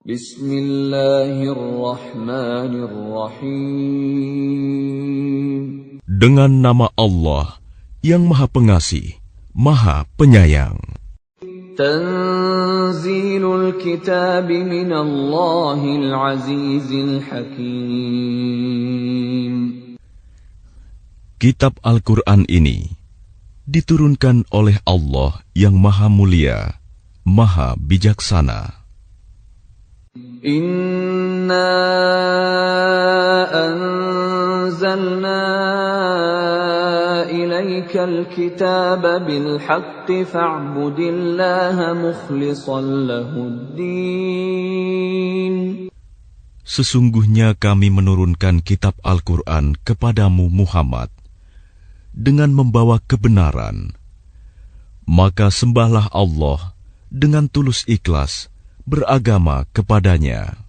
Bismillahirrahmanirrahim. Dengan nama Allah yang Maha Pengasih, Maha Penyayang. Tanzilul kitab minallahil azizil hakim. Kitab Al-Quran ini diturunkan oleh Allah yang Maha Mulia, Maha Bijaksana. Inna anzalna ilaikal kitaba bil haqqi fa'budillaha mukhlishan lahuddin. Sesungguhnya kami menurunkan kitab Al-Quran kepadamu Muhammad dengan membawa kebenaran. Maka sembahlah Allah dengan tulus ikhlas beragama kepadanya.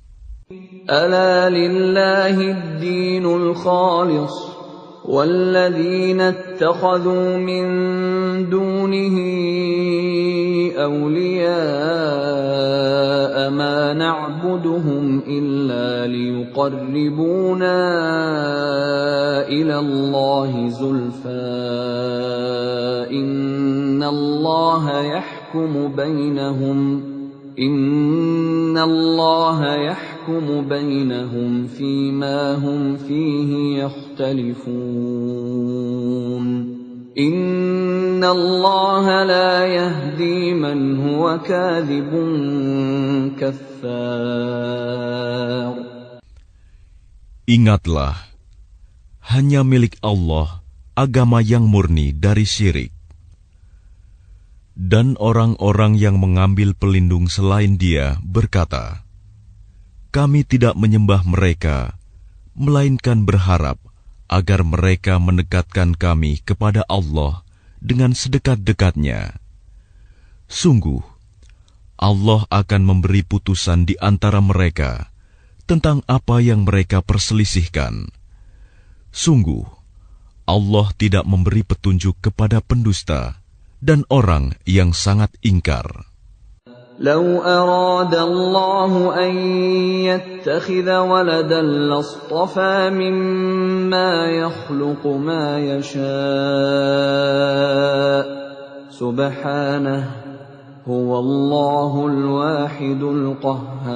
Ala lillahi ad-dinul khalis walladzina ittakhadhu min dunihi awliya'a ma na'buduhum illa liyuqarribuna ila Allahi zulfa innallaha yahkumu bainahum Inna Allah yahkumu bainahum fima hum fihi yakhtalifun. Inna Allah la yahdi man huwa kadhibun kaffar. Ingatlah, hanya milik Allah agama yang murni dari syirik. Dan orang-orang yang mengambil pelindung selain Dia berkata, kami tidak menyembah mereka, melainkan berharap agar mereka mendekatkan kami kepada Allah dengan sedekat-dekatnya. Sungguh, Allah akan memberi putusan di antara mereka tentang apa yang mereka perselisihkan. Sungguh, Allah tidak memberi petunjuk kepada pendusta dan orang yang sangat ingkar. Lau arada Allah an yattakhidha waladan lastafa mimma yakhluqu ma yasha' subhanahu huwallahul wahidul qahhar.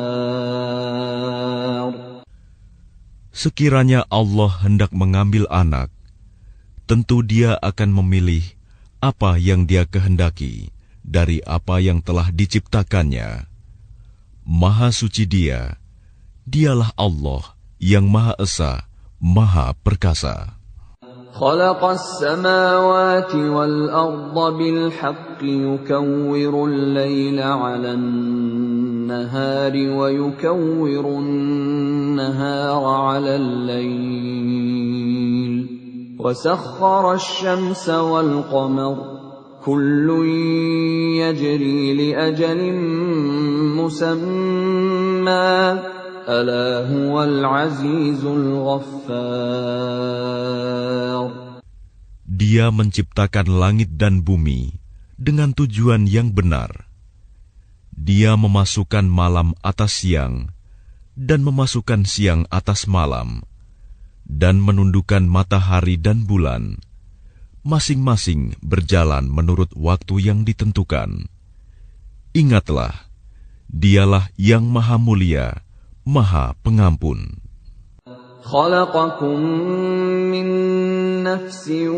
Sekiranya Allah hendak mengambil anak, tentu Dia akan memilih apa yang Dia kehendaki dari apa yang telah diciptakannya. Maha suci Dia, Dialah Allah yang Maha Esa, Maha Perkasa. Khalaqas samawati wal arda bil haqqi yukawwiru al-laila 'alan nahari wa yukawwiru an-nahara 'alal layl. وسخر الشمس والقمر كل يجري لأجل مسمى ألا هو العزيز الغفار. Dia menciptakan langit dan bumi dengan tujuan yang benar. Dia memasukkan malam atas siang dan memasukkan siang atas malam, dan menundukkan matahari dan bulan, masing-masing berjalan menurut waktu yang ditentukan. Ingatlah, Dialah yang Maha Mulia, Maha Pengampun. Khalaqakum min nafsin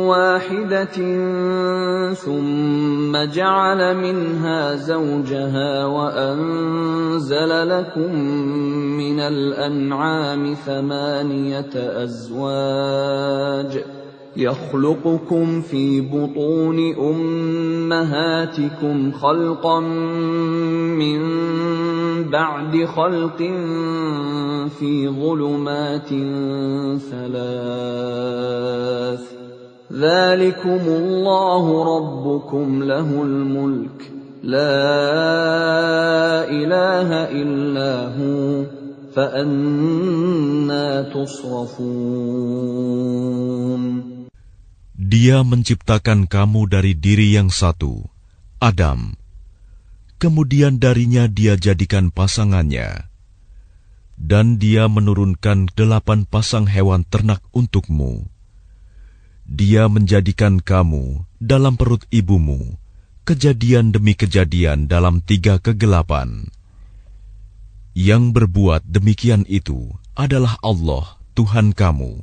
wahidatin thumma ja'ala minha zawjaha wa anzala lakum minal an'ami thamaniyata azwaj يخلقكم في بطون أمهاتكم خلقا من بعد خلق في ظلمات ثلاث ذلكم الله ربكم له الملك لا إله إلا هو فأنى تصرفون. Dia menciptakan kamu dari diri yang satu, Adam. kemudian darinya dia jadikan pasangannya, dan dia menurunkan 8 pasang hewan ternak untukmu. Dia menjadikan kamu dalam perut ibumu, kejadian demi kejadian dalam 3 kegelapan. Yang berbuat demikian itu adalah Allah, Tuhan kamu,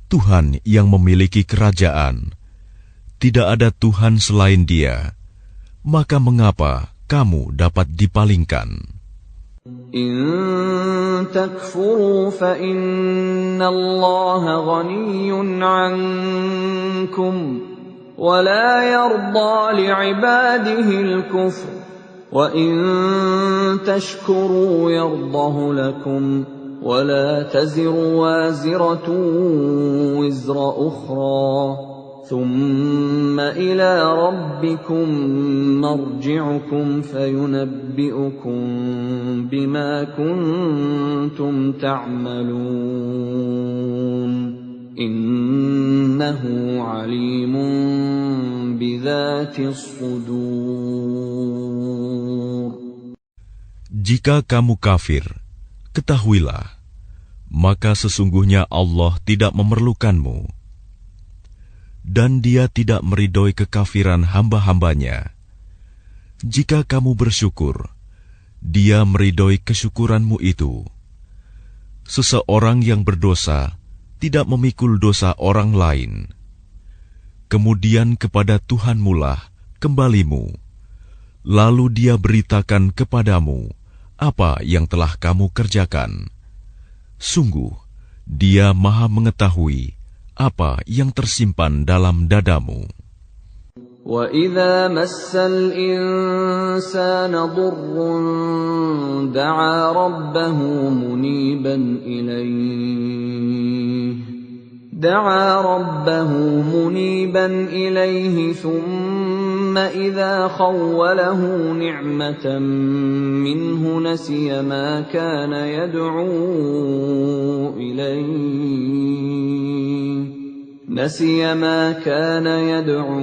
Tuhan yang memiliki kerajaan. Tidak ada Tuhan selain Dia. Maka mengapa kamu dapat dipalingkan? In takfuru fa inna Allah ghaniyyun 'ankum wa la yarda li'ibadihi al-kufr wa in tashkuru yardahu lakum wa la taziru waziratun wizra ukhra ثم إلى ربكم مرجعكم فينبئكم بما كنتم تعملون إنه عليم بذات الصدور. Jika kamu kafir, ketahuilah, maka sesungguhnya Allah tidak memerlukanmu, dan Dia tidak meridhoi kekafiran hamba-hambanya. Jika kamu bersyukur, Dia meridhoi kesyukuranmu itu. Seseorang yang berdosa tidak memikul dosa orang lain. Kemudian kepada Tuhanmulah kembalimu, lalu Dia beritakan kepadamu apa yang telah kamu kerjakan. Sungguh, Dia Maha mengetahui apa yang tersimpan dalam dadamu. وَإِذَا مَسَّ الْإِنسَانَ ضُرٌّ دَعَا رَبَّهُ مُنِيبًا إِلَيْهِ ثُمَّ إِذَا خَوَّلَهُ نِعْمَةً مِّنْهُ نَسِيَ مَا كَانَ يدعو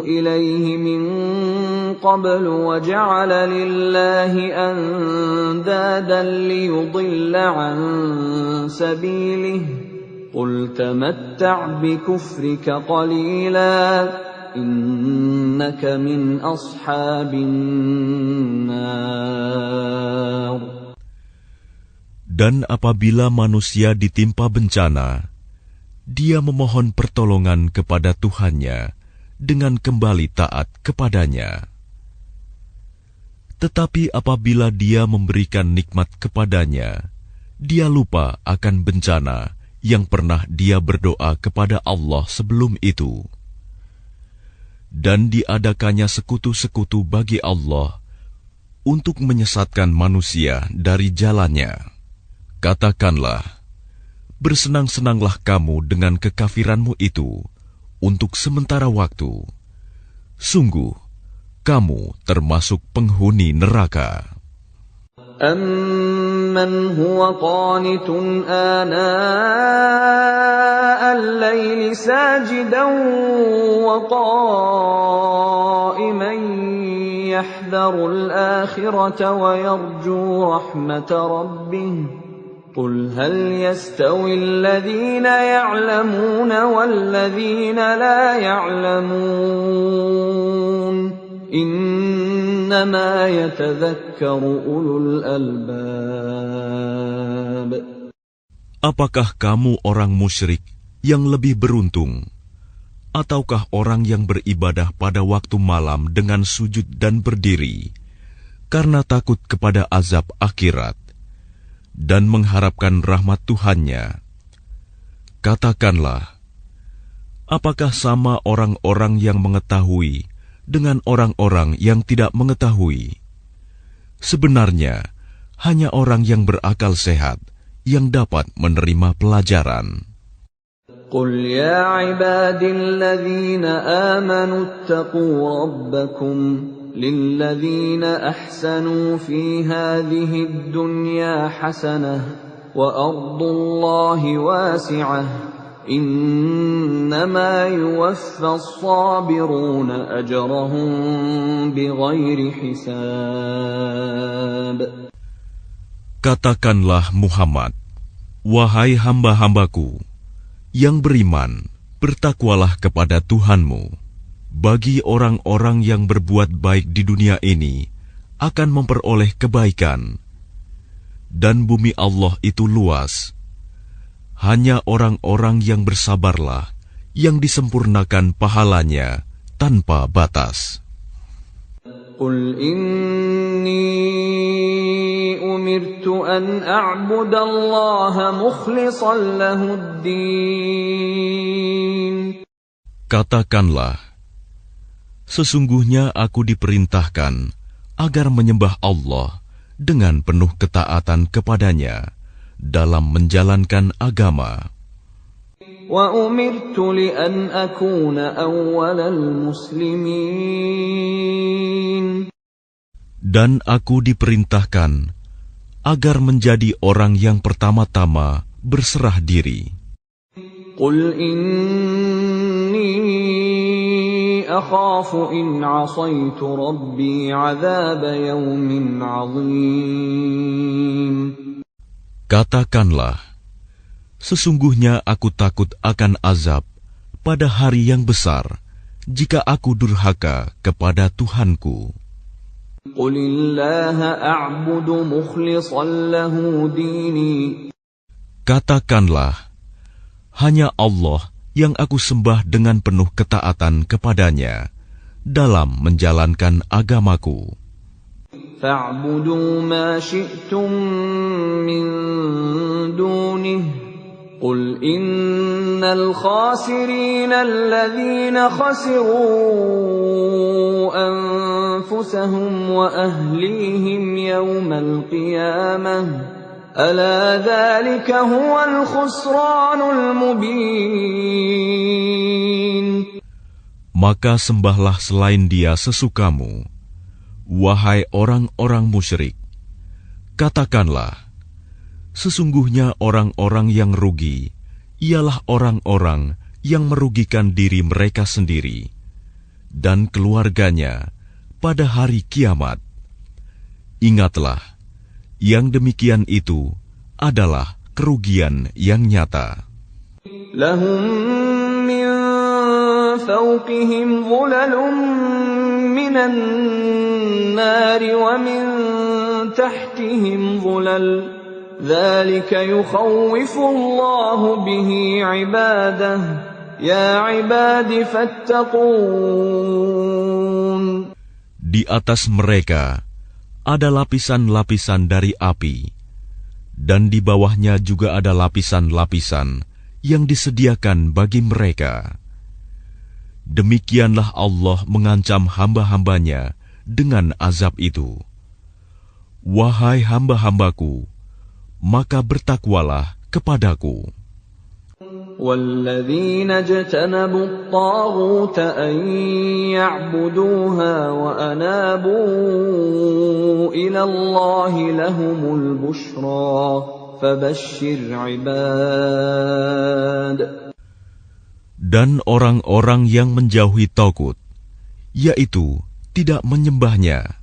إليه من قبل وجعل لله أندادا ليضل عن سبيله قل تمتع بكفرك قليلا إنك من أصحاب النار. Dan apabila manusia ditimpa bencana, dia memohon pertolongan kepada Tuhannya dengan kembali taat kepadanya. Tetapi apabila dia memberikan nikmat kepadanya, dia lupa akan bencana yang pernah dia berdoa kepada Allah sebelum itu. Dan diadakannya sekutu-sekutu bagi Allah untuk menyesatkan manusia dari jalannya. Katakanlah, bersenang-senanglah kamu dengan kekafiranmu itu untuk sementara waktu. Sungguh, kamu termasuk penghuni neraka. أَمَّنْ هُوَ قَانِتٌ آنَاءَ اللَّيْلِ سَاجِدًا وَقَائِمًا يَحْذَرُ الْآخِرَةَ وَيَرْجُو رَحْمَةَ رَبِّهِ قُلْ هَلْ يَسْتَوِي الَّذِينَ يَعْلَمُونَ وَالَّذِينَ لَا يَعْلَمُونَ إِنَّمَا يَتَذَكَّرُ أُولُو الْأَلْبَابِ. Apakah kamu orang musyrik yang lebih beruntung, ataukah orang yang beribadah pada waktu malam dengan sujud dan berdiri karena takut kepada azab akhirat dan mengharapkan rahmat Tuhannya? Katakanlah, apakah sama orang-orang yang mengetahui dengan orang-orang yang tidak mengetahui? Sebenarnya, hanya orang yang berakal sehat yang dapat menerima pelajaran. قُلْ يَا عِبَادِي الَّذِينَ آمَنُوا اتَّقُوا رَبَّكُمْ لِلَّذِينَ أَحْسَنُوا فِي هَذِهِ الدُّنْيَا حَسَنَةٌ وَأَرْضُ اللَّهِ وَاسِعَةٌ Innama yuwaffas sabiruna ajrahum bighairi hisab. Katakanlah Muhammad, wahai hamba-hambaku yang beriman, bertakwalah kepada Tuhanmu. Bagi orang-orang yang berbuat baik di dunia ini akan memperoleh kebaikan. Dan bumi Allah itu luas. Hanya orang-orang yang bersabarlah yang disempurnakan pahalanya tanpa batas. Qul inni umirtu an a'budallaha mukhlishan lahuddin. Katakanlah, sesungguhnya aku diperintahkan agar menyembah Allah dengan penuh ketaatan kepadanya dalam menjalankan agama. Wa umirtu li an akuna awwalal muslimin. Dan aku diperintahkan agar menjadi orang yang pertama-tama berserah diri. Qul inni akhafu in 'asaitu rabbi 'adzab yawmin 'adzim. Katakanlah, sesungguhnya aku takut akan azab pada hari yang besar jika aku durhaka kepada Tuhanku. Qulillaha a'budu mukhlishan lahu dini. Katakanlah, hanya Allah yang aku sembah dengan penuh ketaatan kepadanya dalam menjalankan agamaku. Fa'budu ma syi'tum min dunih. Qul innal khasirina alladhina khasiru anfusahum wa ahlihim yawmal qiyamah. Ala dhalika huwal khusranul mubin. Maka sembahlah selain Dia sesukamu, wahai orang-orang musyrik. Katakanlah, sesungguhnya orang-orang yang rugi ialah orang-orang yang merugikan diri mereka sendiri dan keluarganya pada hari kiamat. Ingatlah, yang demikian itu adalah kerugian yang nyata. Lahum min fawqihim dhulalun minan nari wa min tahtihim dhulal. Dzalika yukhawwifu Allahu bihi 'ibadahu. Ya 'ibadi fattaqun. Di atas mereka ada lapisan-lapisan dari api, dan di bawahnya juga ada lapisan-lapisan yang disediakan bagi mereka. Demikianlah Allah mengancam hamba-hambanya dengan azab itu. Wahai hamba-hambaku, maka bertakwalah kepadaku. وَالَّذِينَ اجْتَنَبُوا الطَّاغُوتَ أَن يَعْبُدُوهَا وَأَنَابُوا إِلَى اللَّهِ لَهُمُ الْبُشْرَى فَبَشِّرْ عِبَادِ. Dan orang-orang yang menjauhi tagut, yaitu tidak menyembahnya,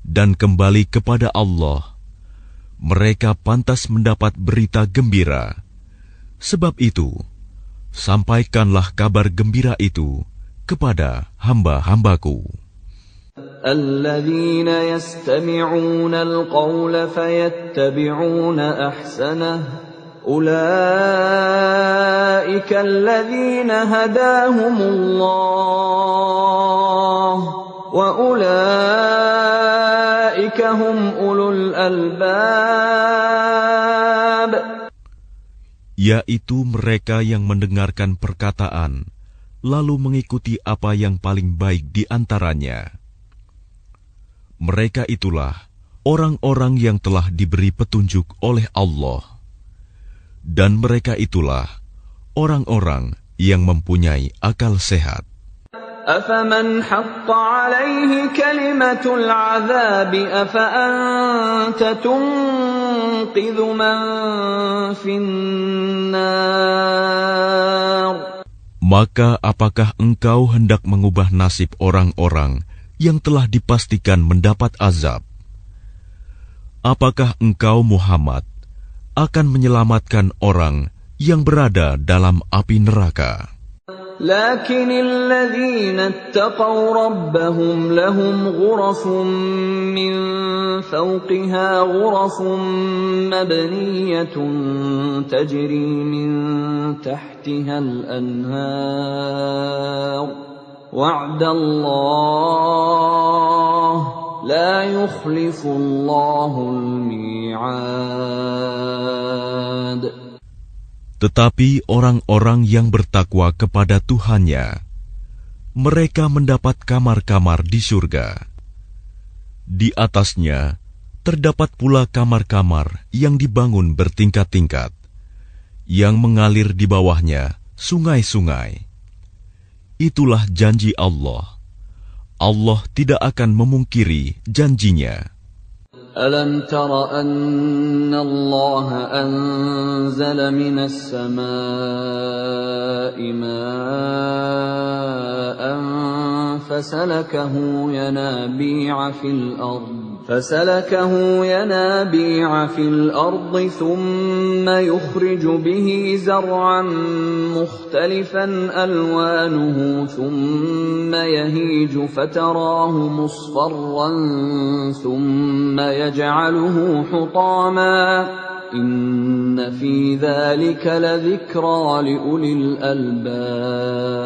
dan kembali kepada Allah, mereka pantas mendapat berita gembira. Sebab itu, sampaikanlah kabar gembira itu kepada hamba-hambaku. Alladzina yastami'una al-qawla fayattabi'una ahsanah. Ulaika alladzina hadahumullah wa ulaika hum ulul albab. Yaitu mereka yang mendengarkan perkataan, lalu mengikuti apa yang paling baik di antaranya. Mereka itulah orang-orang yang telah diberi petunjuk oleh Allah. Dan mereka itulah orang-orang yang mempunyai akal sehat. أَفَمَنْ حَقَّ عَلَيْهِ كَلِمَةُ الْعَذَابِ أَفَأَنْتَ تُنْقِذُ ينقذ من في النار. Maka apakah engkau hendak mengubah nasib orang-orang yang telah dipastikan mendapat azab? Apakah engkau Muhammad akan menyelamatkan orang yang berada dalam api neraka? لكن الذين اتقوا ربهم لهم غرف من فوقها غرف مبنية تجري من تحتها الأنهار وعد الله لا يخلف الله الميعاد. Tetapi orang-orang yang bertakwa kepada Tuhannya, mereka mendapat kamar-kamar di surga. Di atasnya terdapat pula kamar-kamar yang dibangun bertingkat-tingkat, yang mengalir di bawahnya sungai-sungai. Itulah janji Allah. Allah tidak akan memungkiri janjinya. ألم تر أن الله أنزل من السماء ماء فسلكه ينابيع في الأرض ثم يخرج به زرعا مختلفا ألوانه ثم يهيج فتراه مصفرا ثم يجعله حطاما إن في ذلك لذكرى لأولي الألباب.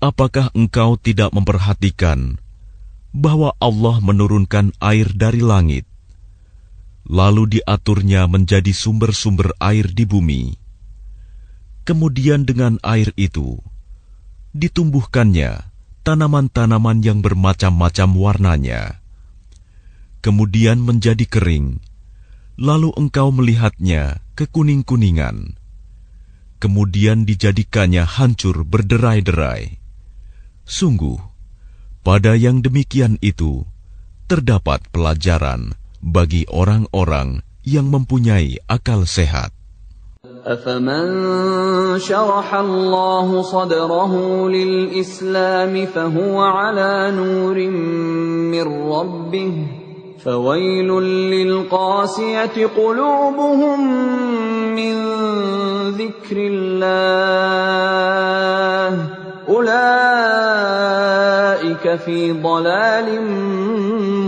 Apakah engkau tidak memperhatikan bahwa Allah menurunkan air dari langit, lalu diaturnya menjadi sumber-sumber air di bumi? Kemudian dengan air itu ditumbuhkannya tanaman-tanaman yang bermacam-macam warnanya. Kemudian menjadi kering, lalu engkau melihatnya kekuning-kuningan. Kemudian dijadikannya hancur berderai-derai. Sungguh, pada yang demikian itu terdapat pelajaran bagi orang-orang yang mempunyai akal sehat. أفمن شرح الله صدره للإسلام فهو على نور من ربه فويل للقاسية قلوبهم من ذكر الله أولئك في ضلال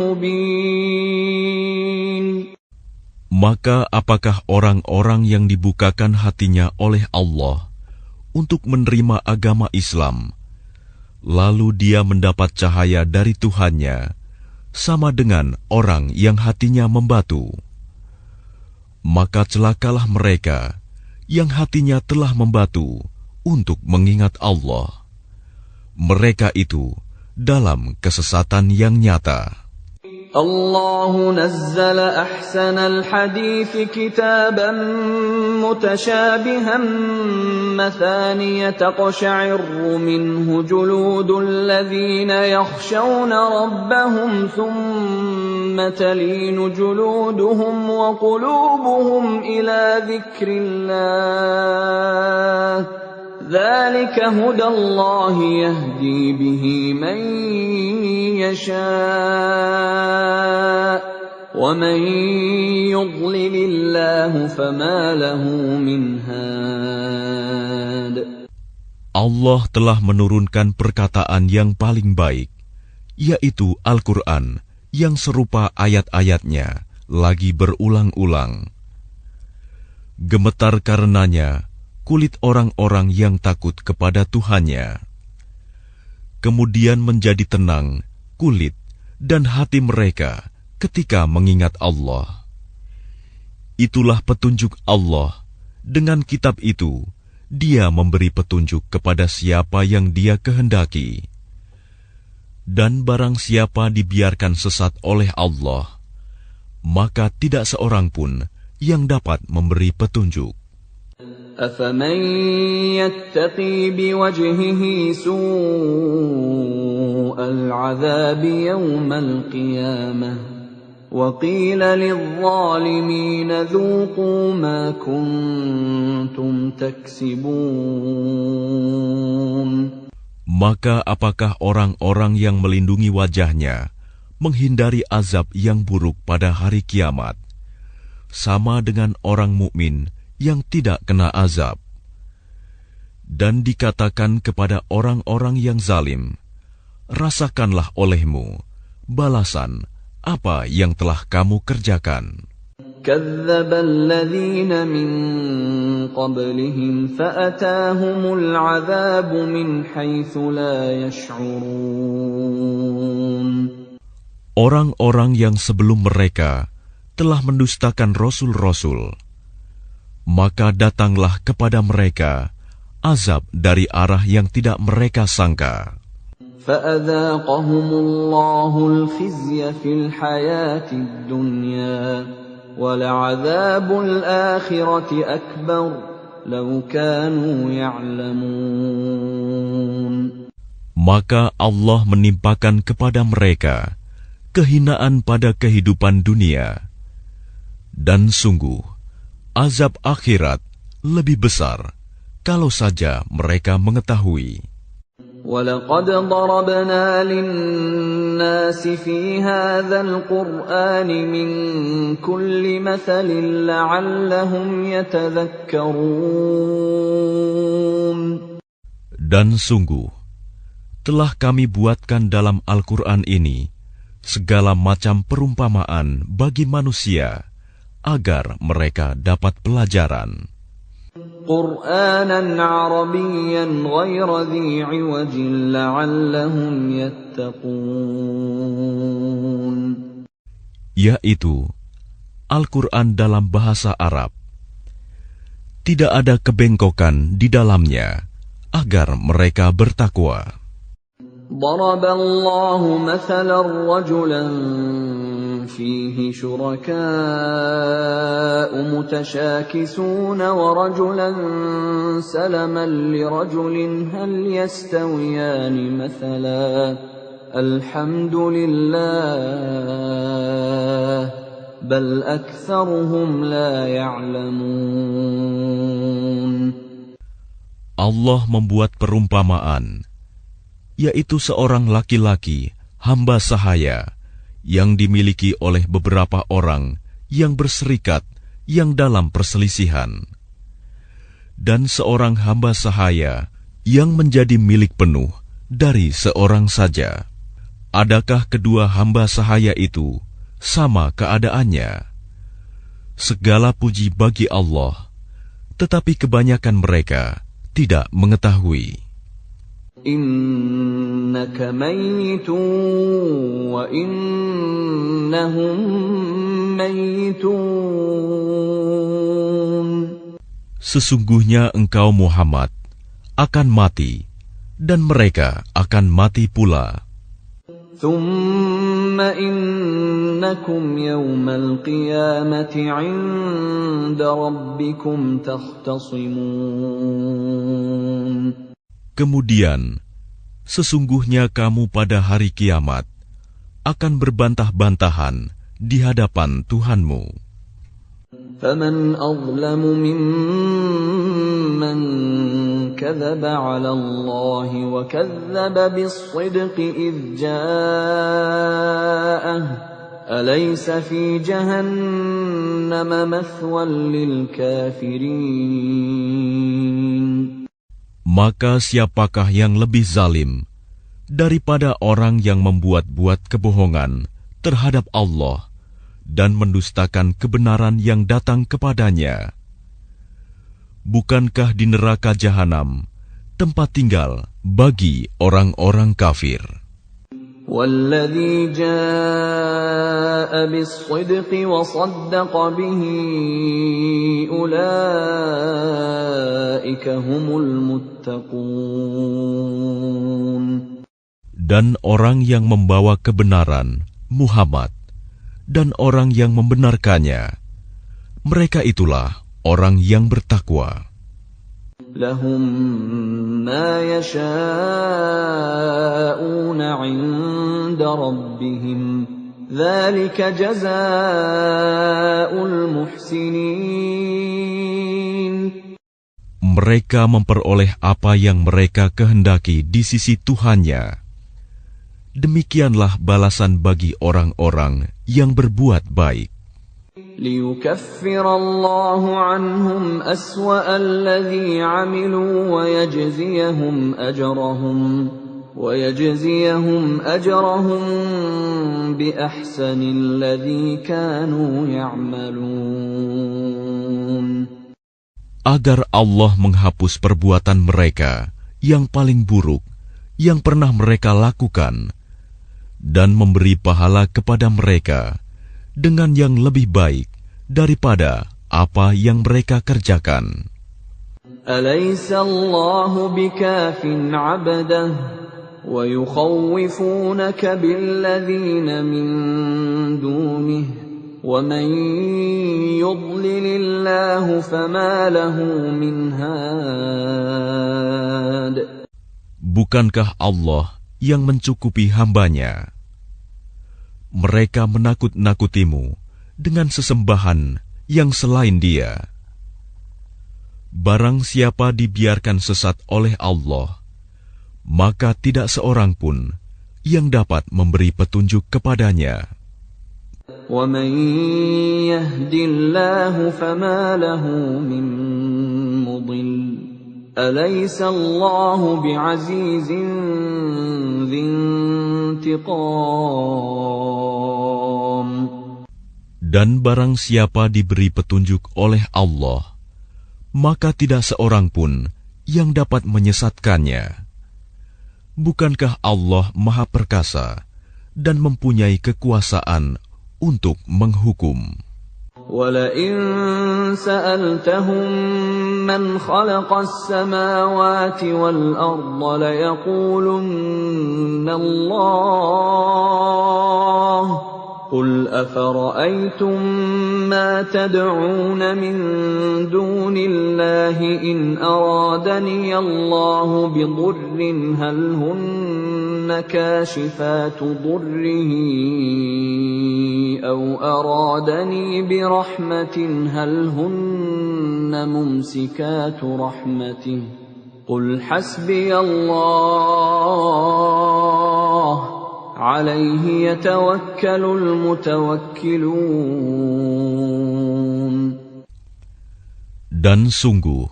مبين. Maka apakah orang-orang yang dibukakan hatinya oleh Allah untuk menerima agama Islam, lalu dia mendapat cahaya dari Tuhannya, sama dengan orang yang hatinya membatu? Maka celakalah mereka yang hatinya telah membatu untuk mengingat Allah. Mereka itu dalam kesesatan yang nyata. الله نزل أحسن الحديث كتابا متشابها مثانية تقشعر منه جلود الذين يخشون ربهم ثم تلين جلودهم وقلوبهم إلى ذكر الله ذلك هدى الله يهدي به من يشاء ومن يضلل الله فما له من هاد. Allah telah menurunkan perkataan yang paling baik, yaitu Al-Quran yang serupa ayat-ayatnya lagi berulang-ulang. Gemetar karenanya kulit orang-orang yang takut kepada Tuhannya. Kemudian menjadi tenang kulit dan hati mereka ketika mengingat Allah. Itulah petunjuk Allah. Dengan kitab itu, Dia memberi petunjuk kepada siapa yang Dia kehendaki. Dan barang siapa dibiarkan sesat oleh Allah, maka tidak seorang pun yang dapat memberi petunjuk. أفمن يتقي بوجهه سوء العذاب يوم القيامة وَقِيلَ لِلظَّالِمِينَ ذُوقُوا مَا كُنتُمْ تَكْسِبُونَ. Maka apakah orang-orang yang melindungi wajahnya menghindari azab yang buruk pada hari kiamat, sama dengan orang mukmin yang tidak kena azab? Dan dikatakan kepada orang-orang yang zalim, rasakanlah olehmu balasan apa yang telah kamu kerjakan. كَذَّبَ الَّذِينَ مِن قَبْلِهِمْ فَأَتَاهُمُ الْعَذَابُ مِنْ حَيْثُ لَا يَشْعُرُونَ. Orang-orang yang sebelum mereka telah mendustakan rasul-rasul, maka datanglah kepada mereka azab dari arah yang tidak mereka sangka. فَأَذَاقَهُمُ اللَّهُ الْخِزْيَ فِي الْحَيَاةِ الدُّنْيَا وَلَعَذَابُ الْآخِرَةِ أَكْبَرُ لَوْ كَانُوا يَعْلَمُونَ. Maka Allah menimpakan kepada mereka kehinaan pada kehidupan dunia, dan sungguh azab akhirat lebih besar kalau saja mereka mengetahui. وَلَقَدْ ضَرَبْنَا لِلنَّاسِ فِي هَذَا الْقُرْآنِ مِنْ كُلِّ مَثَلٍ لَعَلَّهُمْ يَتَذَكَّرُونَ. Dan sungguh telah kami buatkan dalam Al-Quran ini segala macam perumpamaan bagi manusia agar mereka dapat pelajaran. قُرْآنًا عَرَبِيًّا غَيْرَ ذِي عِوَجٍ لَعَلَّهُمْ يَتَّقُونَ. Yaitu Al-Quran dalam bahasa Arab. Tidak ada kebengkokan di dalamnya agar mereka bertakwa. ضَرَبَ اللَّهُ مَثَلًا رَجُلًا فِيهِ شُرَكَاءُ مُتَشَاكِسُونَ وَرَجُلًا سَلَمًا لِرَجُلٍ هَلْ يَسْتَوِيَانِ مَثَلًا الْحَمْدُ لِلَّهِ بَلْ أَكْثَرُهُمْ لَا يَعْلَمُونَ. Allah membuat perumpamaan, yaitu seorang laki-laki hamba sahaya yang dimiliki oleh beberapa orang yang berserikat yang dalam perselisihan, dan seorang hamba sahaya yang menjadi milik penuh dari seorang saja. Adakah kedua hamba sahaya itu sama keadaannya? Segala puji bagi Allah, tetapi kebanyakan mereka tidak mengetahui. إِنَّكَ مَيِّتٌ وَإِنَّهُم مَّيِّتُونَ. Sesungguhnya engkau Muhammad akan mati, dan mereka akan mati pula. ثُمَّ إِنَّكُمْ يَوْمَ الْقِيَامَةِ عِندَ رَبِّكُمْ تَخْتَصِمُونَ. Kemudian, sesungguhnya kamu pada hari kiamat akan berbantah-bantahan di hadapan Tuhanmu. فَمَنْ أَظْلَمُ مِمَّنْ كَذَبَ عَلَى اللَّهِ وَكَذَّبَ بِالصِّدْقِ إِذْ جَاءَهُ أَلَيْسَ فِي جَهَنَّمَ مَثْوًى لِلْكَافِرِينَ. Maka siapakah yang lebih zalim daripada orang yang membuat-buat kebohongan terhadap Allah dan mendustakan kebenaran yang datang kepadanya? Bukankah di neraka jahanam tempat tinggal bagi orang-orang kafir? وَالَّذِي جَاءَ بِالصِّدْقِ وَصَدَّقَ بِهِ أُولَئِكَ هُمُ الْمُتَّقُونَ. Dan orang yang membawa kebenaran, Muhammad, dan orang yang membenarkannya, mereka itulah orang yang bertakwa. لَهُم مَّا يَشَاءُونَ عِندَ رَبِّهِمْ ذلك جزاء المحسنين. Mereka memperoleh apa yang mereka kehendaki di sisi Tuhannya. Demikianlah balasan bagi orang-orang yang berbuat baik. ليكفر الله عنهم أسوأ الذي عملوا ويجزيهم أجرهم بأحسن الذي كانوا يعملون. Agar Allah menghapus perbuatan mereka yang paling buruk yang pernah mereka lakukan dan memberi pahala kepada mereka dengan yang lebih baik daripada apa yang mereka kerjakan. Alaysa Allahu bikafin 'abdah wa yukhawifunaka billadzina min dunihi wa man yudlilillahu fama lahu min had. Bukankah Allah yang mencukupi hambanya? Mereka menakut-nakutimu dengan sesembahan yang selain Dia. Barang siapa dibiarkan sesat oleh Allah, maka tidak seorang pun yang dapat memberi petunjuk kepadanya. وَمَن يَهْدِ اللَّهُ فَمَا لَهُ مِن مُّضِلٍّ أَلَيْسَ اللَّهُ بِعَزِيزٍ ذِي انتِقَامٍ. Dan barang siapa diberi petunjuk oleh Allah, maka tidak seorang pun yang dapat menyesatkannya. Bukankah Allah Maha Perkasa dan mempunyai kekuasaan untuk menghukum? وَلَئِن سَأَلْتَهُم مَّنْ خَلَقَ السَّمَاوَاتِ وَالْأَرْضَ لَيَقُولُنَّ اللَّهُ قُلْ أَفَرَأَيْتُم مَّا تَدْعُونَ مِن دُونِ اللَّهِ إِنْ أَرَادَنِيَ اللَّهُ بِضُرٍّ هَلْ هُنَّ كَاشِفَاتُ ضُرِّهِ أَوْ أَرَادَنِي بِرَحْمَةٍ هَلْ هُنَّ مُمْسِكَاتُ رَحْمَتِهِ قُلْ حَسْبِيَ اللَّهُ عَلَيْهِ يَتَوَكَّلُ الْمُتَوَكِّلُونَ. Dan sungguh,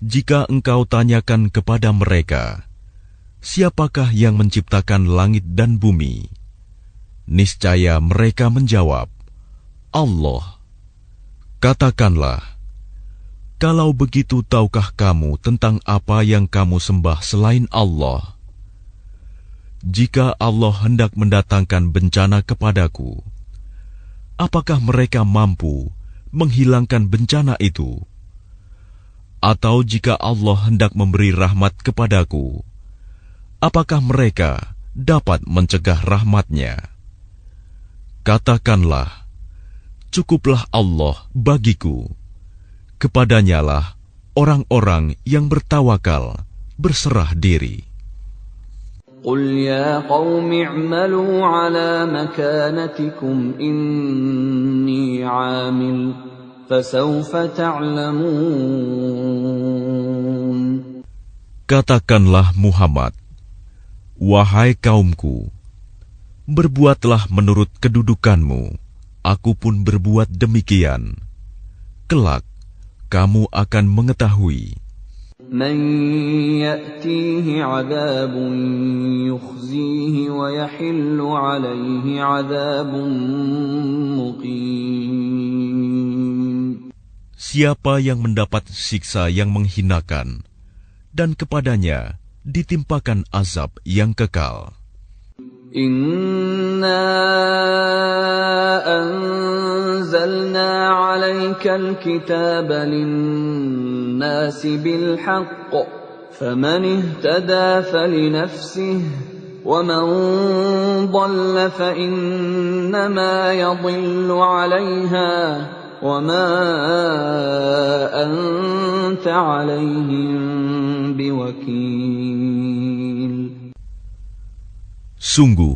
jika engkau tanyakan kepada mereka, siapakah yang menciptakan langit dan bumi? Niscaya mereka menjawab, Allah. Katakanlah, kalau begitu tahukah kamu tentang apa yang kamu sembah selain Allah? Jika Allah hendak mendatangkan bencana kepadaku, apakah mereka mampu menghilangkan bencana itu? Atau jika Allah hendak memberi rahmat kepadaku, apakah mereka dapat mencegah rahmat-Nya? Katakanlah, cukuplah Allah bagiku. Kepadanyalah orang-orang yang bertawakal berserah diri. قُلْ يَا قَوْمِ اعْمَلُوا عَلَى مَكَانَتِكُمْ إِنِّي عَامِلٌ فَسَوْفَ تَعْلَمُونَ. Katakanlah Muhammad, wahai kaumku, berbuatlah menurut kedudukanmu, aku pun berbuat demikian. Kelak, kamu akan mengetahui. مَنْ يَأْتِيهِ عَذَابٌ يُخْزِيهِ وَيَحِلُّ عَلَيْهِ عَذَابٌ مُقِيمٌ. Siapa yang mendapat siksa yang menghinakan, dan kepadanya ditimpakan azab yang kekal. Inna anzalna 'alaikal kitaba lin-nasi bil haqq faman ihtada falinafsihi wa man dhalla fa innama yadhillu 'alayha wa ma anta 'alayhim biwakil. Sungguh,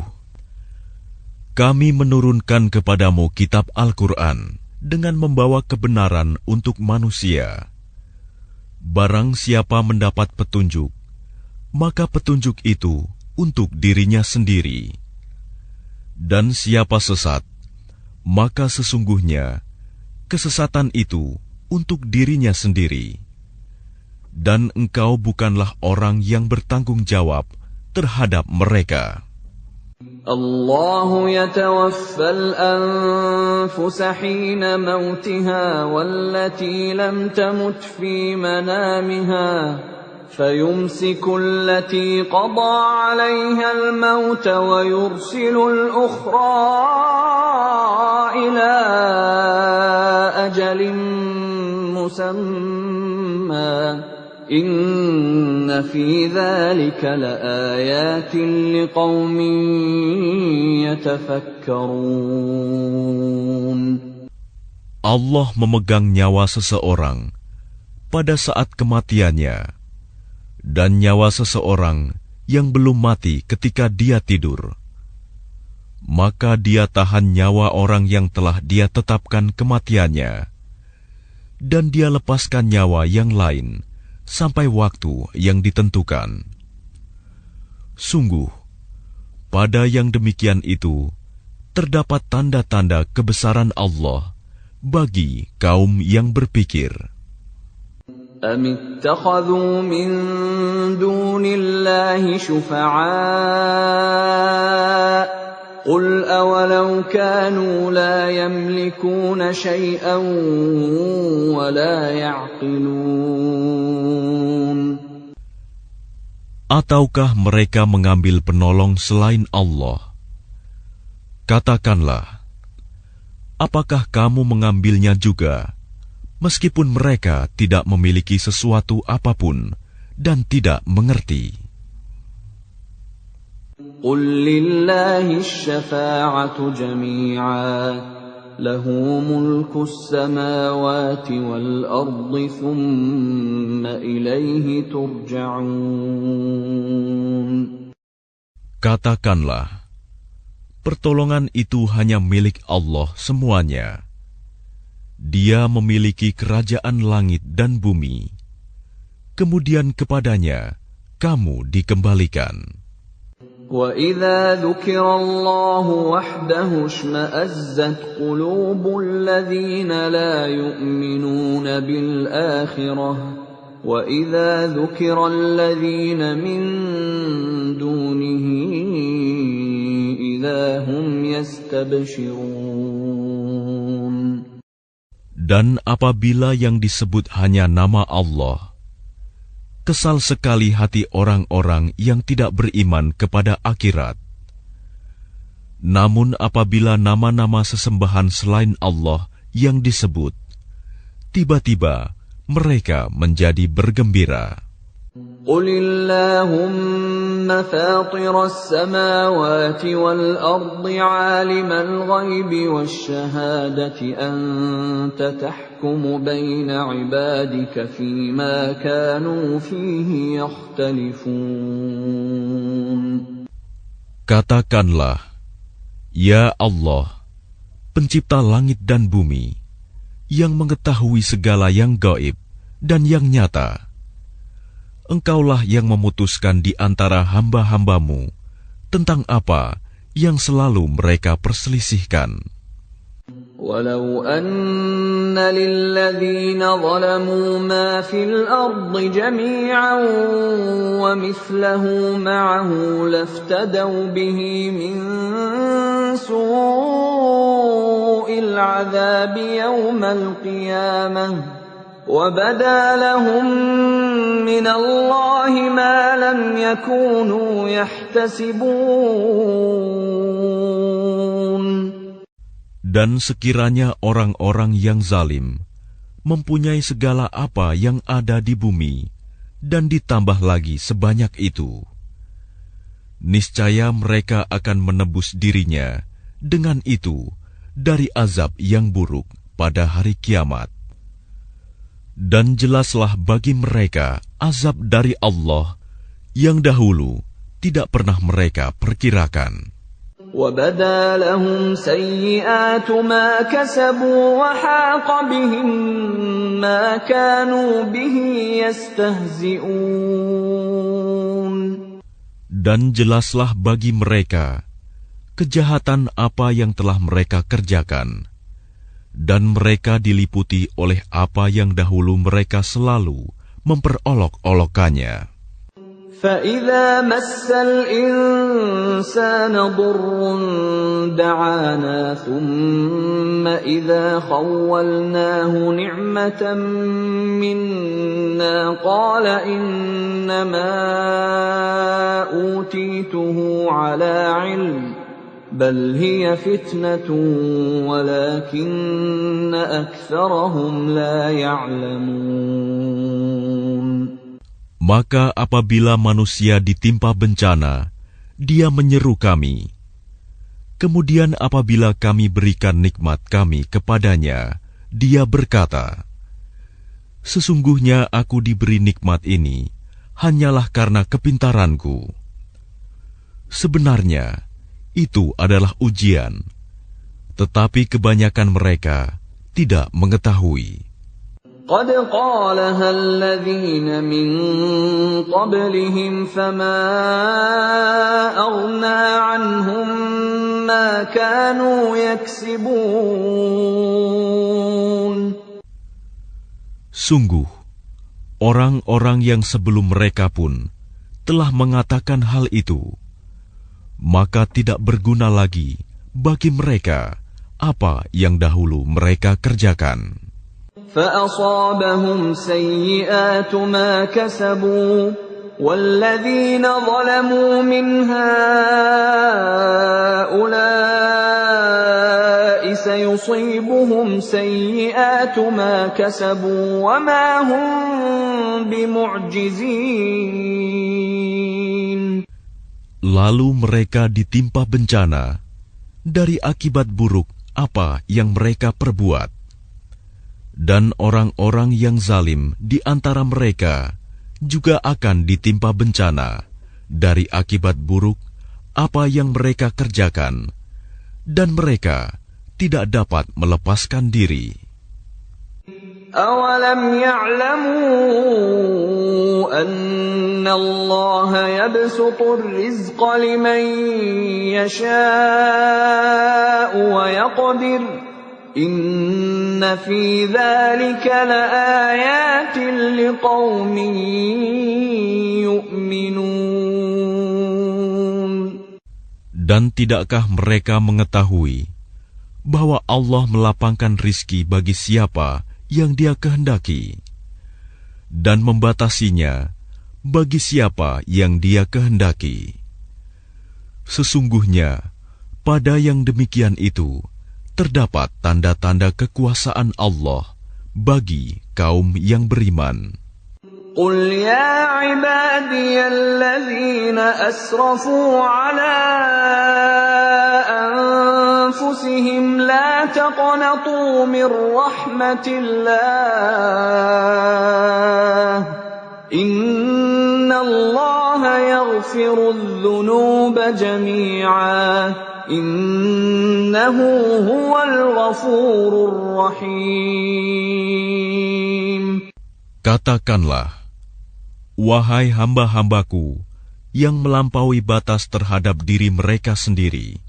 Kami menurunkan kepadamu kitab Al-Quran dengan membawa kebenaran untuk manusia. Barang siapa mendapat petunjuk, maka petunjuk itu untuk dirinya sendiri. Dan siapa sesat, maka sesungguhnya kesesatan itu untuk dirinya sendiri. Dan engkau bukanlah orang yang bertanggung jawab terhadap mereka. الله يتوفى الأنفس حين موتها والتي لم تمت في منامها فيمسك التي قضى عليها الموت ويرسل الأخرى إلى أجل مسمى إن في ذلك لآيات لقوم يتفكرون. Allah memegang nyawa seseorang pada saat kematiannya, dan nyawa seseorang yang belum mati ketika dia tidur. Maka dia tahan nyawa orang yang telah dia tetapkan kematiannya, dan dia lepaskan nyawa yang lain sampai waktu yang ditentukan. Sungguh, pada yang demikian itu terdapat tanda-tanda kebesaran Allah bagi kaum yang berpikir. أَمِ اتَّخَذُوا مِن دُونِ اللَّهِ شُفَعَاءَ قُلْ أَوَلَوْ كَانُوا لَا يَمْلِكُونَ شَيْئًا وَلَا يَعْقِلُونَ. Ataukah mereka mengambil penolong selain Allah? Katakanlah, apakah kamu mengambilnya juga, meskipun mereka tidak memiliki sesuatu apapun dan tidak mengerti? قُلْ لِلَّهِ الشَّفَاعَةُ جَمِيعًا لَهُ مُلْكُ السَّمَاوَاتِ وَالْأَرْضِ ثُمَّ إِلَيْهِ تُرْجَعُونَ. Katakanlah, pertolongan itu hanya milik Allah semuanya. Dia memiliki kerajaan langit dan bumi. Kemudian kepadanya kamu dikembalikan. وَإِذَا ذُكِرَ اللَّهُ وَحْدَهُ اشْمَأَزَّتْ قُلُوبُ الَّذِينَ لَا يُؤْمِنُونَ بِالْآخِرَةِ وَإِذَا ذُكِرَ الَّذِينَ مِن دُونِهِ إِذَا هُمْ يَسْتَبْشِرُونَ. Dan apabila yang disebut hanya nama Allah, kesal sekali hati orang-orang yang tidak beriman kepada akhirat. Namun apabila nama-nama sesembahan selain Allah yang disebut, tiba-tiba mereka menjadi bergembira. قُلِ اللَّهُمَّ فَاطِرَ السَّمَاوَاتِ وَالْأَرْضِ عَالِمَ الْغَيْبِ وَالشَّهَادَةِ أَنْتَ تَحْكُمُ بَيْنَ عِبَادِكَ فِيمَا كَانُوا فِيهِ يَخْتَلِفُونَ. Katakanlah, Ya Allah, pencipta langit dan bumi, yang mengetahui segala yang gaib dan yang nyata, Engkaulah yang memutuskan di antara hamba-hambamu tentang apa yang selalu mereka perselisihkan. وَلَوْ أَنَّ لِلَّذِينَ ظَلَمُوا مَا فِي الْأَرْضِ جَمِيعًا وَمِثْلَهُ مَعَهُ لَافْتَدَوْا بِهِ مِنْ سُوءِ الْعَذَابِ يَوْمَ الْقِيَامَةِ وَبَدَا لَهُم مِّنَ اللَّهِ مَا لَمْ يَكُونُوا يَحْتَسِبُونَ. Dan sekiranya orang-orang yang zalim mempunyai segala apa yang ada di bumi dan ditambah lagi sebanyak itu, niscaya mereka akan menebus dirinya dengan itu dari azab yang buruk pada hari kiamat. Dan jelaslah bagi mereka azab dari Allah yang dahulu tidak pernah mereka perkirakan. وَبَدَا لَهُمْ سَيِّئَاتُ مَا كَسَبُوا وَحَاقَ بِهِم مَّا كَانُوا بِهِ يَسْتَهْزِئُونَ. Dan jelaslah bagi mereka kejahatan apa yang telah mereka kerjakan, dan mereka diliputi oleh apa yang dahulu mereka selalu memperolok-olokannya. فَإِذَا مَسَّ الْإِنسَانَ ضُرٌّ دَعَانَا ثُمَّ إِذَا خَوَّلْنَاهُ نِعْمَةً مِنَّا قَالَ إِنَّمَا أُوتِيتُهُ عَلَى عِلْمٍ بَلْ هِيَ فِتْنَةٌ وَلَكِنَّ أَكْثَرَهُمْ لَا يَعْلَمُونَ. Maka apabila manusia ditimpa bencana, dia menyeru kami. Kemudian apabila kami berikan nikmat kami kepadanya, dia berkata, "Sesungguhnya aku diberi nikmat ini hanyalah karena kepintaranku." Sebenarnya, itu adalah ujian, tetapi kebanyakan mereka tidak mengetahui. قَدْ قَالَهَا الَّذِينَ مِن قَبْلِهِمْ فَمَا أَغْنَىٰ عَنْهُم مَّا كَانُوا يَكْسِبُونَ. Sungguh, orang-orang yang sebelum mereka pun telah mengatakan hal itu, maka tidak berguna lagi bagi mereka apa yang dahulu mereka kerjakan. فَأَصَابَهُمْ سَيِّئَاتُ مَا كَسَبُوا وَالَّذِينَ ظَلَمُوا مِنْ هَٰؤُلَاءِ سَيُصِيبُهُمْ سَيِّئَاتُ مَا كَسَبُوا وَمَا هُمْ بِمُعْجِزِينَ. Lalu mereka ditimpa bencana dari akibat buruk apa yang mereka perbuat. Dan orang-orang yang zalim di antara mereka juga akan ditimpa bencana dari akibat buruk apa yang mereka kerjakan, dan mereka tidak dapat melepaskan diri. أَوَلَمْ يَعْلَمُوا أَنَّ اللَّهَ يَبْسُطُ الرِّزْقَ لِمَن يَشَاءُ وَيَقْدِرُ إِنَّ فِي ذَلِكَ لَآيَاتٍ لِقَوْمٍ يُؤْمِنُونَ. Dan tidakkah mereka mengetahui bahwa Allah melapangkan rizki bagi siapa yang Dia kehendaki, dan membatasinya bagi siapa yang Dia kehendaki? Sesungguhnya pada yang demikian itu terdapat tanda-tanda kekuasaan Allah bagi kaum yang beriman. قُلْ يَا عِبَادِيَ الَّذِينَ أَسْرَفُوا عَلَىٰ أَنفُسِهِمْ لَا تَقْنَطُوا مِن رَّحْمَةِ اللَّهِ إِنَّ اللَّهَ يَغْفِرُ الذُّنُوبَ جَمِيعًا إِنَّهُ هُوَ الْغَفُورُ الرَّحِيمُ. Katakanlah, wahai hamba-hambaku yang melampaui batas terhadap diri mereka sendiri,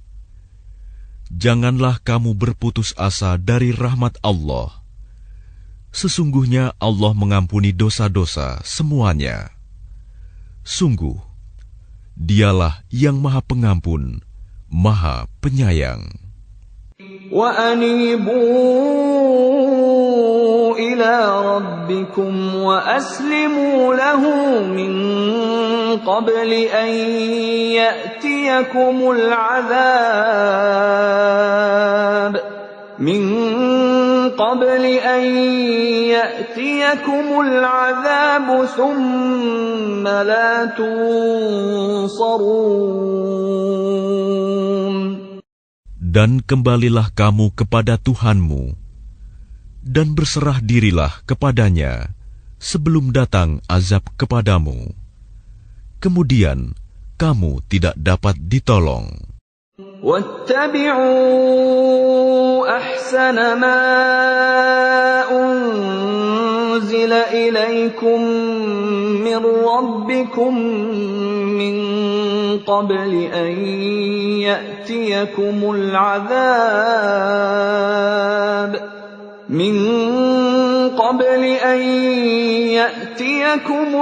janganlah kamu berputus asa dari rahmat Allah. Sesungguhnya Allah mengampuni dosa-dosa semuanya. Sungguh, Dialah yang Maha Pengampun, Maha Penyayang. وَأَنِيبُوا إِلَىٰ رَبِّكُمْ وَأَسْلِمُوا لَهُ مِن قَبْلِ أَن يَأْتِيَكُمُ الْعَذَابُ ثُمَّ لَا تُنصَرُونَ. Dan kembalilah kamu kepada Tuhanmu, dan berserah dirilah kepadanya sebelum datang azab kepadamu. Kemudian kamu tidak dapat ditolong. واتبعوا أحسن ما أنزل إليكم من ربكم من قبل أن يأتيكم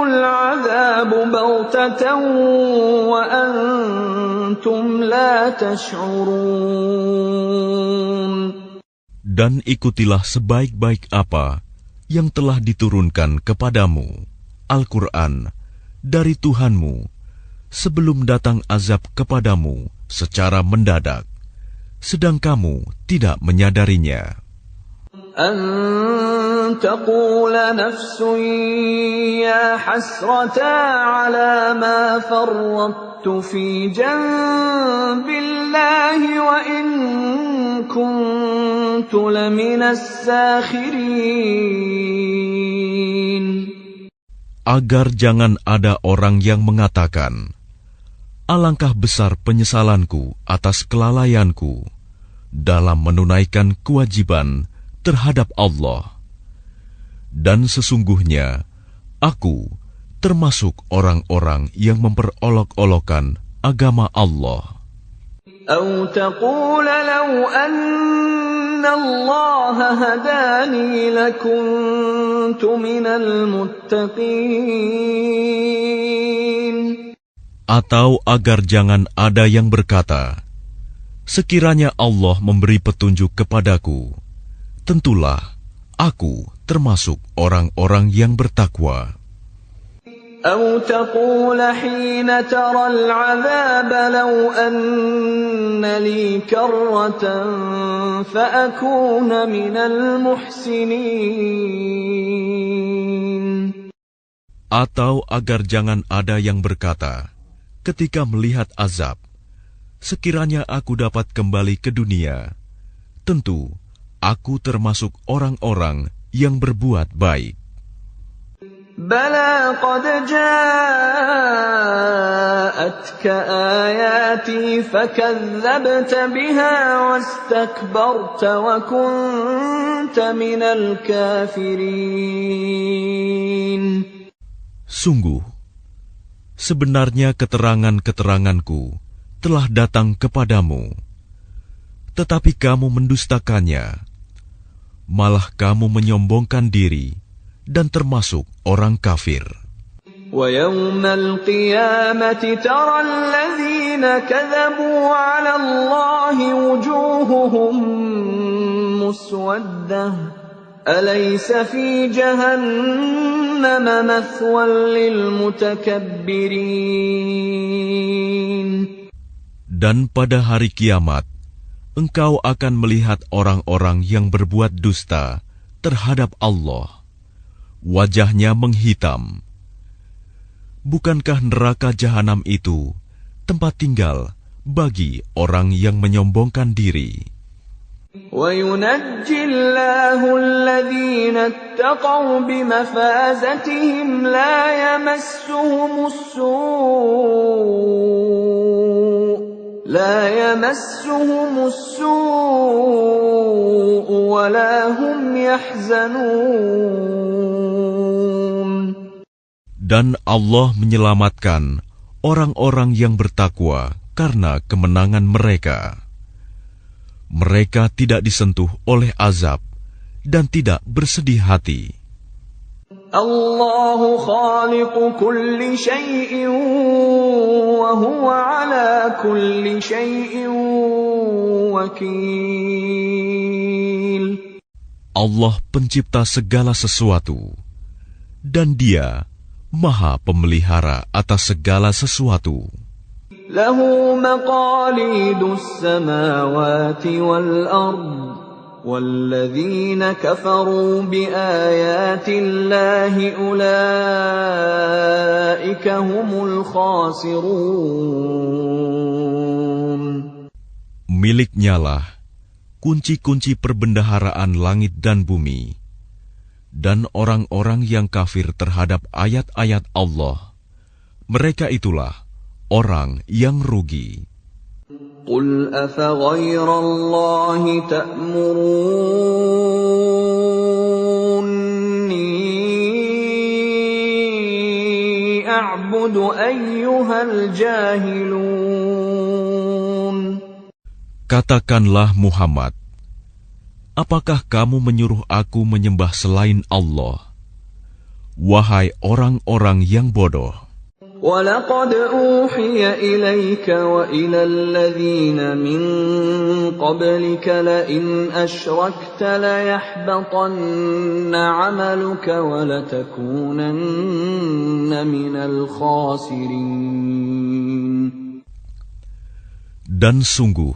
العذاب بغتة وأنتم لا تشعرون. Dan ikutilah sebaik-baik apa yang telah diturunkan kepadamu, Al-Quran, dari Tuhanmu, sebelum datang azab kepadamu secara mendadak, sedang kamu tidak menyadarinya. أن تقول نفس يا حسرتا على ما فرطت في جنب الله وإن كنت لمن الساخرين. Agar jangan ada orang yang mengatakan, alangkah besar penyesalanku atas kelalaianku dalam menunaikan kewajiban terhadap Allah. Dan sesungguhnya, aku termasuk orang-orang yang memperolok-olokkan agama Allah. أو تقول لو أن الله هداني لكنت من المتقين. Atau agar jangan ada yang berkata, sekiranya Allah memberi petunjuk kepadaku, tentulah aku termasuk orang-orang yang bertakwa. أو تقول حين ترى العذاب لو أن لي كرة فأكون من المحسنين. Atau agar jangan ada yang berkata, ketika melihat azab, sekiranya aku dapat kembali ke dunia, tentu aku termasuk orang-orang yang berbuat baik. بلى قد جاءتك آياتي فكذبت بها واستكبرت وكنت من الكافرين. Sungguh, sebenarnya keterangan-keteranganku telah datang kepadamu, tetapi kamu mendustakannya, malah kamu menyombongkan diri dan termasuk orang kafir. وَيَوْمَ الْقِيَامَةِ تَرَى الَّذِينَ كَذَبُوا عَلَى اللَّهِ وُجُوهُهُم مُّسْوَدَّةٌ أَلَيْسَ فِي جَهَنَّمَ مَثْوًى لِّلْمُتَكَبِّرِينَ. Dan pada hari kiamat, engkau akan melihat orang-orang yang berbuat dusta terhadap Allah. Wajahnya menghitam. Bukankah neraka jahanam itu tempat tinggal bagi orang yang menyombongkan diri? وَيُنَجِّي اللَّهُ الَّذِينَ اتَّقَوْا بِمَفَازَتِهِمْ لَا يَمَسُّهُمُ السُّوءُ وَلَا هُمْ يَحْزَنُونَ. Dan Allah menyelamatkan orang-orang yang bertakwa karena kemenangan mereka. Mereka tidak disentuh oleh azab dan tidak bersedih hati. Allahu khaliqu kulli syai'in wa huwa ala kulli syai'in wakil. Allah pencipta segala sesuatu, dan Dia Maha Pemelihara atas segala sesuatu. Lahu maqalidus samawati wal ard, walladzina kafaru biayatillahi ulaika humul khasirun. Miliknyalah kunci-kunci perbendaharaan langit dan bumi. Dan orang-orang yang kafir terhadap ayat-ayat Allah, mereka itulah orang yang rugi. قل أفغير الله تأمروني أعبد أيها الجاهلون. Katakanlah Muhammad, apakah kamu menyuruh aku menyembah selain Allah? Wahai orang-orang yang bodoh. وَلَقَدْ أُوحِيَ إِلَيْكَ وَإِلَى الَّذِينَ مِن قَبْلِكَ لَئِنْ أَشْرَكْتَ لَيَحْبَطَنَّ عَمَلُكَ وَلَتَكُونَنَّ مِنَ الْخَاسِرِينَ. Dan sungguh,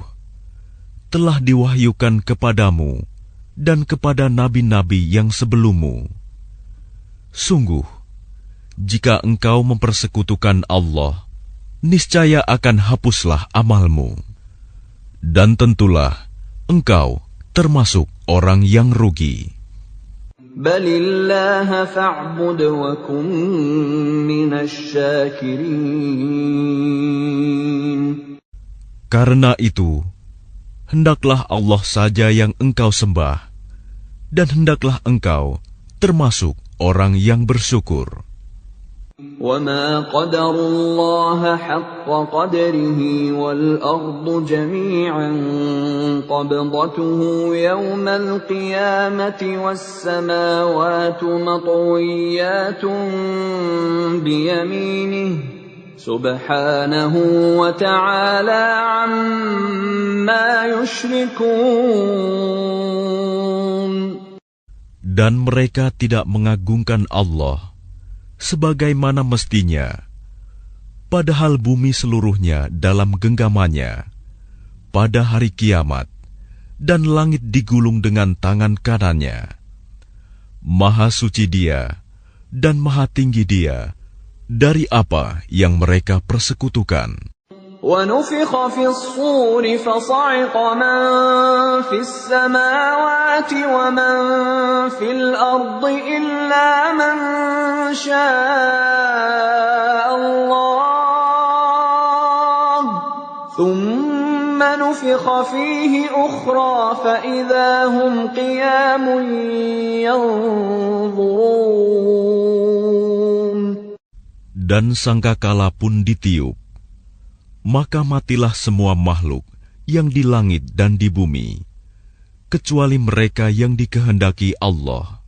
telah diwahyukan kepadamu dan kepada nabi-nabi yang sebelummu. Sungguh, jika engkau mempersekutukan Allah, niscaya akan hapuslah amalmu. Dan tentulah engkau termasuk orang yang rugi. Balillaha fa'bud wa kun minasyakirin. Karena itu, hendaklah Allah saja yang engkau sembah, dan hendaklah engkau termasuk orang yang bersyukur. وَمَا قَدَرُوا اللَّهَ حَقَّ قَدْرِهِ وَالْأَرْضُ جَمِيعًا قَبْضَتُهُ يَوْمَ الْقِيَامَةِ وَالسَّمَاوَاتُ مَطْوِيَّاتٌ بِيَمِينِهِ سُبْحَانَهُ وَتَعَالَى عَمَّا يُشْرِكُونَ. Dan mereka tidak mengagungkan Allah sebagaimana mestinya, padahal bumi seluruhnya dalam genggamannya pada hari kiamat, dan langit digulung dengan tangan kanannya. Maha suci Dia dan maha tinggi Dia dari apa yang mereka persekutukan. وَنُفِخَ فِي الصُّورِ فَصَعِقَ مَن فِي السَّمَاوَاتِ وَمَن فِي الْأَرْضِ إِلَّا مَن شَاءَ اللَّهُ ثُمَّ نُفِخَ فِيهِ أُخْرَىٰ فَإِذَا هُمْ قِيَامٌ يَنظُرُونَ. Dan sangkakala pun ditiup, maka matilah semua makhluk yang di langit dan di bumi, kecuali mereka yang dikehendaki Allah.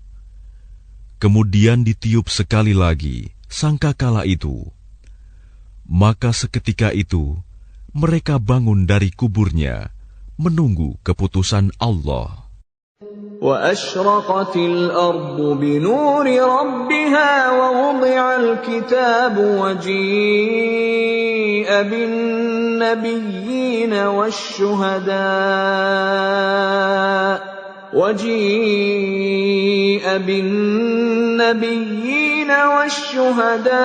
Kemudian ditiup sekali lagi sangkakala itu, maka seketika itu mereka bangun dari kuburnya menunggu keputusan Allah. وَأَشْرَقَتِ الْأَرْضُ بِنُورِ رَبِّهَا وَوُضِعَ الْكِتَابُ وَجِيءَ بِالنَّبِيِّينَ وَالشُّهَدَاءِ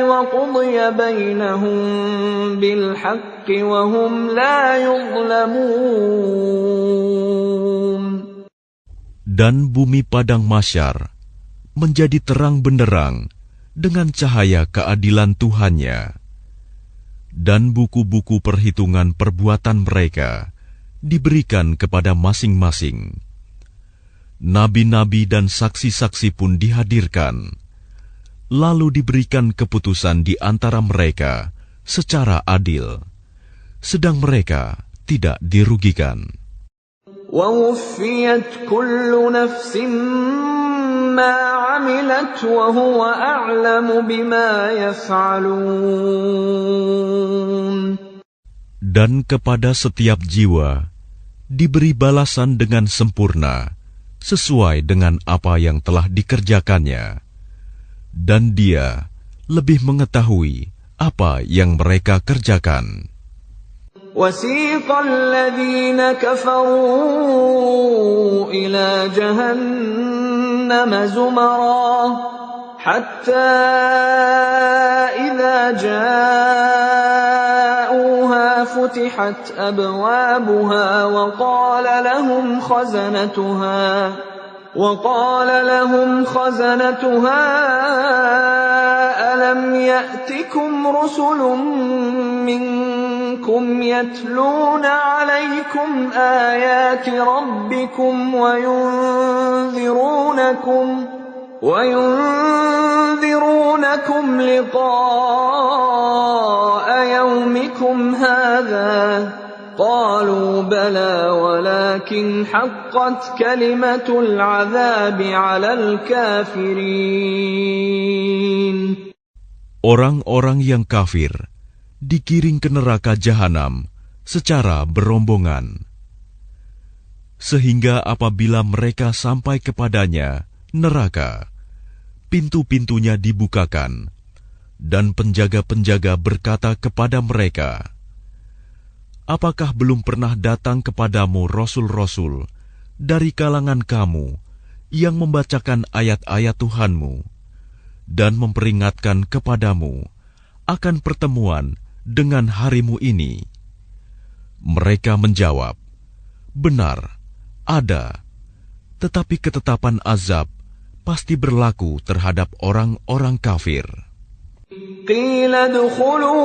وَقُضِيَ بَيْنَهُم بِالْحَقِّ وَهُمْ لَا يُظْلَمُونَ. Dan bumi padang mahsyar menjadi terang benderang dengan cahaya keadilan Tuhannya, dan buku-buku perhitungan perbuatan mereka diberikan kepada masing-masing. Nabi-nabi dan saksi-saksi pun dihadirkan, lalu diberikan keputusan di antara mereka secara adil, sedang mereka tidak dirugikan. وَوُفِّيَتْ كُلُّ نَفْسٍ مَّا عَمِلَتْ وَهُوَ أَعْلَمُ بِمَا يَفْعَلُونَ. Dan kepada setiap jiwa diberi balasan dengan sempurna sesuai dengan apa yang telah dikerjakannya, dan Dia lebih mengetahui apa yang mereka kerjakan. وَسِيقَ الَّذِينَ كَفَرُوا إِلَى جَهَنَّمَ زُمَرًا حَتَّى إِذَا جَاءُوهَا فُتِحَتْ أَبْوَابُهَا وقال لهم خزنتها ألم يأتكم رسل منكم منكم يتلون عليكم آيات ربكم وينذرونكم لقاء يومكم هذا قالوا بلى ولكن حقت كلمة العذاب على الكافرين. Orang-orang yang kafir digiring ke neraka jahanam secara berombongan, sehingga apabila mereka sampai kepadanya, neraka, pintu-pintunya dibukakan, dan penjaga-penjaga berkata kepada mereka, apakah belum pernah datang kepadamu rasul-rasul dari kalangan kamu yang membacakan ayat-ayat Tuhanmu dan memperingatkan kepadamu akan pertemuan dengan harimu ini? Mereka menjawab, benar, ada, tetapi ketetapan azab pasti berlaku terhadap orang-orang kafir. Qila dukhulu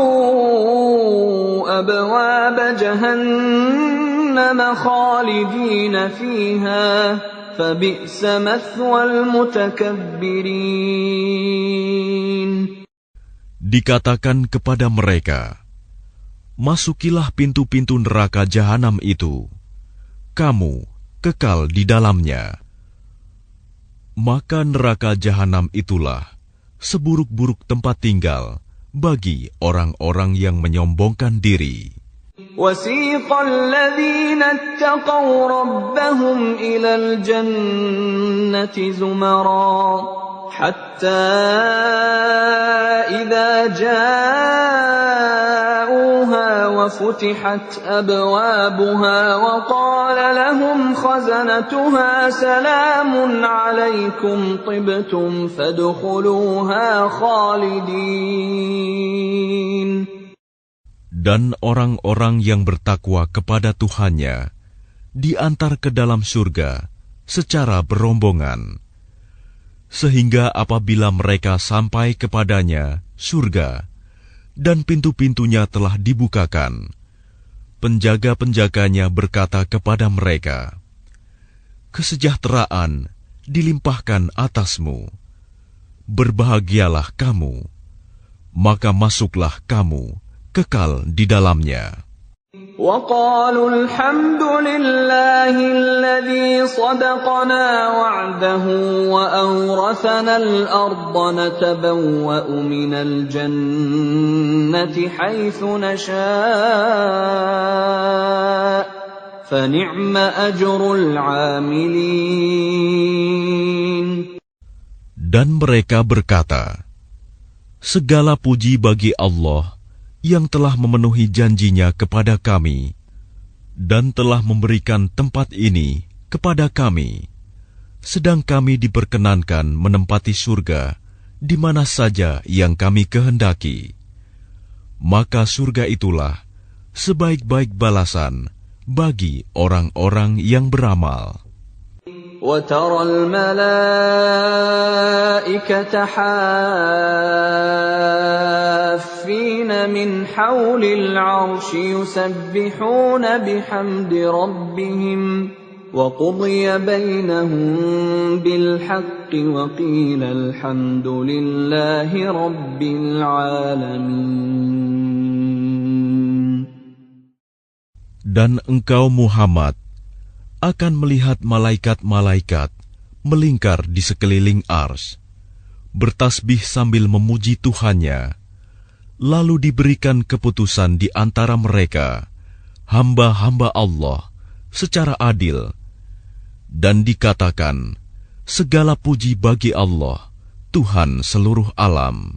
abwab jahannam khalidina fiha fabi'sa mathwal mutakabbirin. Dikatakan kepada mereka, masukilah pintu-pintu neraka jahanam itu, kamu kekal di dalamnya. Maka neraka jahanam itulah seburuk-buruk tempat tinggal bagi orang-orang yang menyombongkan diri. وَسِيقَ الَّذِينَ اتَّقَوْا رَبَّهُمْ إِلَى الْجَنَّةِ زُمَرًا حَتَّى إِذَا جَاءُوهَا وَفُتِحَتْ أَبْوَابُهَا وَقَالَ لَهُمْ خَزَنَتُهَا سَلَامٌ عَلَيْكُمْ طِبْتُمْ فَادْخُلُوهَا خَالِدِينَ. Dan orang-orang yang bertakwa kepada Tuhannya diantar ke dalam surga secara berombongan, sehingga apabila mereka sampai kepadanya, surga, dan pintu-pintunya telah dibukakan, penjaga-penjaganya berkata kepada mereka, kesejahteraan dilimpahkan atasmu, berbahagialah kamu, maka masuklah kamu kekal di dalamnya. وَقَالُوا الْحَمْدُ لِلَّهِ الَّذِي صَدَقَنَا وَعْدَهُ وَأَوْرَثَنَا الْأَرْضَ نَتَبَوَّأُ مِنَ الْجَنَّةِ حَيْثُ نَشَاءُ فَنِعْمَ أَجْرُ الْعَامِلِينَ. Dan mereka berkata, segala puji bagi Allah yang telah memenuhi janjinya kepada kami dan telah memberikan tempat ini kepada kami, sedang kami diperkenankan menempati surga di mana saja yang kami kehendaki. Maka surga itulah sebaik-baik balasan bagi orang-orang yang beramal. وَتَرَى الْمَلَائِكَةَ حَافِّينَ مِنْ حَوْلِ الْعَرْشِ يُسَبِّحُونَ بِحَمْدِ رَبِّهِمْ وَقُضِيَ بَيْنَهُم بِالْحَقِّ وَقِيلَ الْحَمْدُ لِلَّهِ رَبِّ الْعَالَمِينَ. Dan engkau Muhammad akan melihat malaikat-malaikat melingkar di sekeliling ars, bertasbih sambil memuji Tuhannya. Lalu diberikan keputusan di antara mereka, hamba-hamba Allah, secara adil. Dan dikatakan, segala puji bagi Allah, Tuhan seluruh alam.